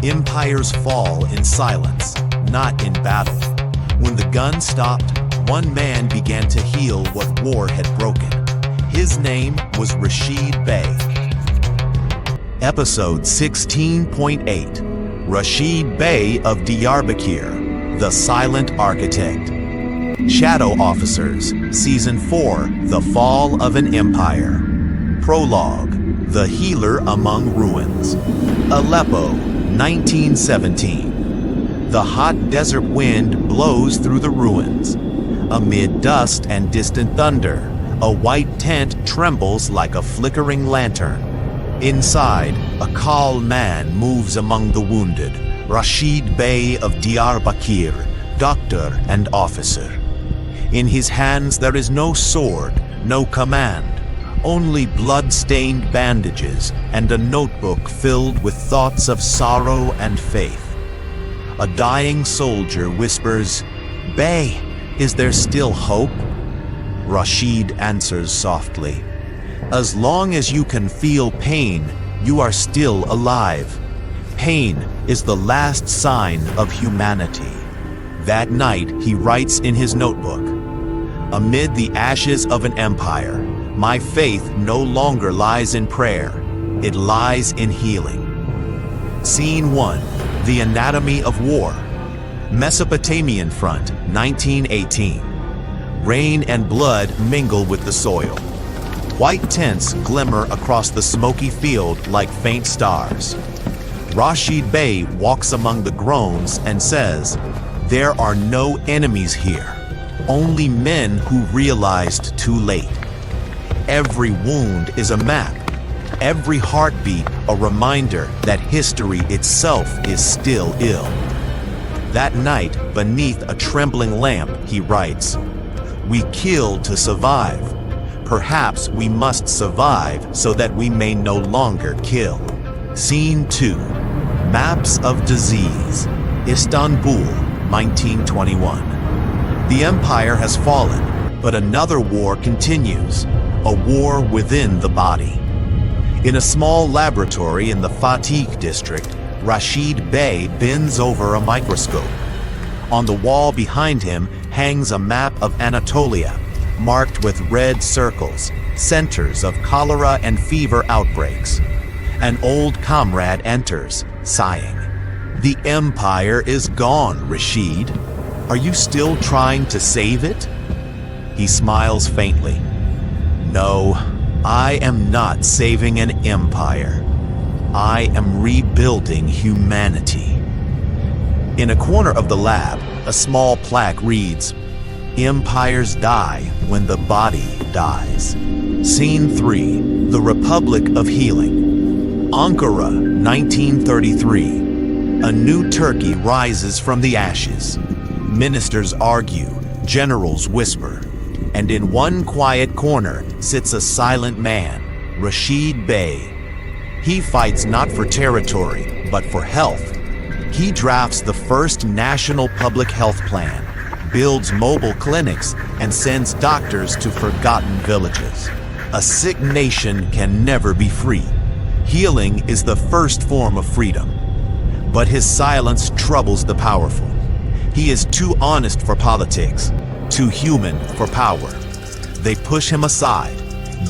Empires fall in silence, not in battle. When the gun stopped, one man began to heal what war had broken. His name was Rashid Bey. Episode 16.8 Rashid Bey of Diyarbakir, the Silent Architect. Shadow Officers, Season 4, The Fall of an Empire. Prologue, The Healer Among Ruins. Aleppo, 1917. The hot desert wind blows through the ruins. Amid dust and distant thunder, a white tent trembles like a flickering lantern. Inside, a calm man moves among the wounded, Rashid Bey of Diyarbakir, doctor and officer. In his hands there is no sword, no command, only blood-stained bandages and a notebook filled with thoughts of sorrow and faith. A dying soldier whispers, "Bey, is there still hope?" Rashid answers softly, "As long as you can feel pain, you are still alive. Pain is the last sign of humanity." That night, he writes in his notebook, "Amid the ashes of an empire, my faith no longer lies in prayer, it lies in healing." Scene 1, The Anatomy of War. Mesopotamian Front, 1918. Rain and blood mingle with the soil. White tents glimmer across the smoky field like faint stars. Rashid Bey walks among the groans and says, "There are no enemies here, only men who realized too late." Every wound is a map, every heartbeat a reminder that history itself is still ill. That night, beneath a trembling lamp, he writes, "We kill to survive. Perhaps we must survive so that we may no longer kill." Scene 2, Maps of Disease. Istanbul, 1921. The empire has fallen, but another war continues, a war within the body. In a small laboratory in the Fatih district, Rashid Bey bends over a microscope. On the wall behind him hangs a map of Anatolia, marked with red circles, centers of cholera and fever outbreaks. An old comrade enters, sighing. "The empire is gone, Rashid. Are you still trying to save it?" He smiles faintly. "No, I am not saving an empire. I am rebuilding humanity." In a corner of the lab, a small plaque reads, "Empires die when the body dies." Scene 3, The Republic of Healing. Ankara, 1933. A new Turkey rises from the ashes. Ministers argue, generals whisper, and in one quiet corner sits a silent man, Rashid Bey. He fights not for territory, but for health. He drafts the first national public health plan, builds mobile clinics, and sends doctors to forgotten villages. A sick nation can never be free. Healing is the first form of freedom. But his silence troubles the powerful. He is too honest for politics, too human for power. They push him aside,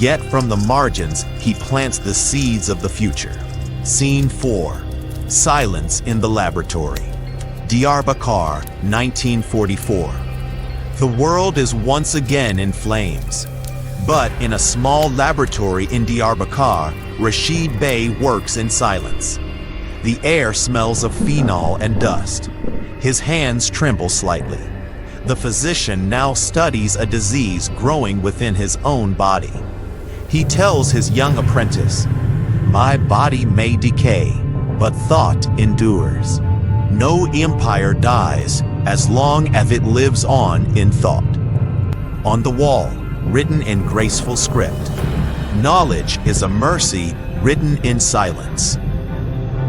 yet from the margins he plants the seeds of the future. Scene 4, Silence in the Laboratory. Diyarbakir, 1944. The world is once again in flames. But in a small laboratory in Diyarbakir, Rashid Bey works in silence. The air smells of phenol and dust. His hands tremble slightly. The physician now studies a disease growing within his own body. He tells his young apprentice, "My body may decay, but thought endures. No empire dies as long as it lives on in thought." On the wall, written in graceful script, "Knowledge is a mercy written in silence."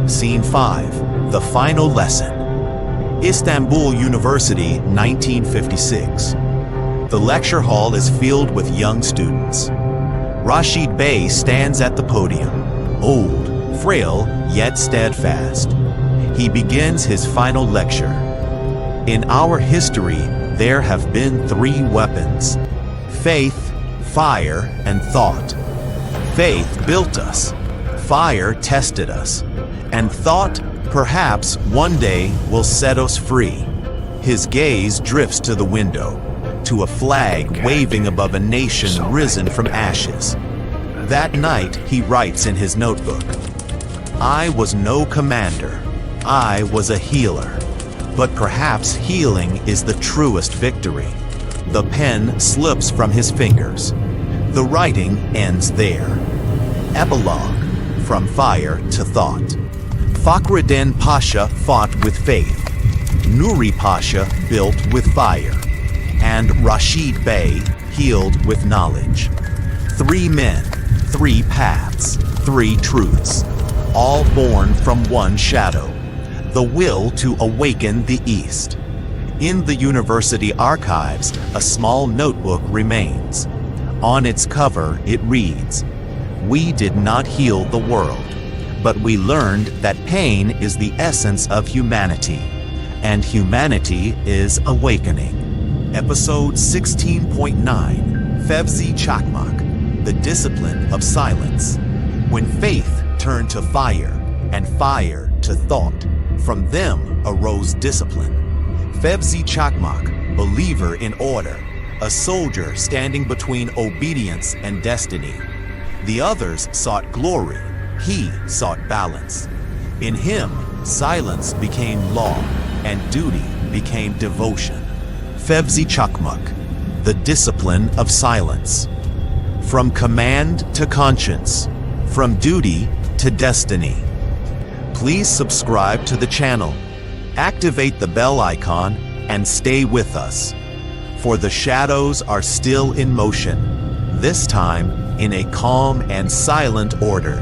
Scene 5, The Final Lesson. Istanbul University, 1956. The lecture hall is filled with young students. Rashid Bey stands at the podium, old, frail, yet steadfast. he begins his final lecture. In our history, there have been three weapons: faith, fire, and thought. Faith built us, fire tested us, and thought, perhaps one day, will set us free. His gaze drifts to the window, to a flag waving above a nation risen from ashes. That night, he writes in his notebook, "I was no commander, I was a healer. But perhaps healing is the truest victory." The pen slips from his fingers. The writing ends there. Epilogue: From Fire to Thought. Fakhreddin Pasha fought with faith. Nuri Pasha built with fire. And Rashid Bey healed with knowledge. Three men, three paths, three truths, all born from one shadow: the will to awaken the East. In the university archives, a small notebook remains. On its cover, it reads, "We did not heal the world, but we learned that pain is the essence of humanity, and humanity is awakening." Episode 16.9, Fevzi Chakmak, The Discipline of Silence. When faith turned to fire, and fire to thought, from them arose discipline. Fevzi Chakmak, believer in order, a soldier standing between obedience and destiny. The others sought glory, he sought balance. In him, silence became law, and duty became devotion. Fevzi Chakmak, The Discipline of Silence. From command to conscience, from duty to destiny. Please subscribe to the channel, activate the bell icon, and stay with us. For the shadows are still in motion, this time in a calm and silent order.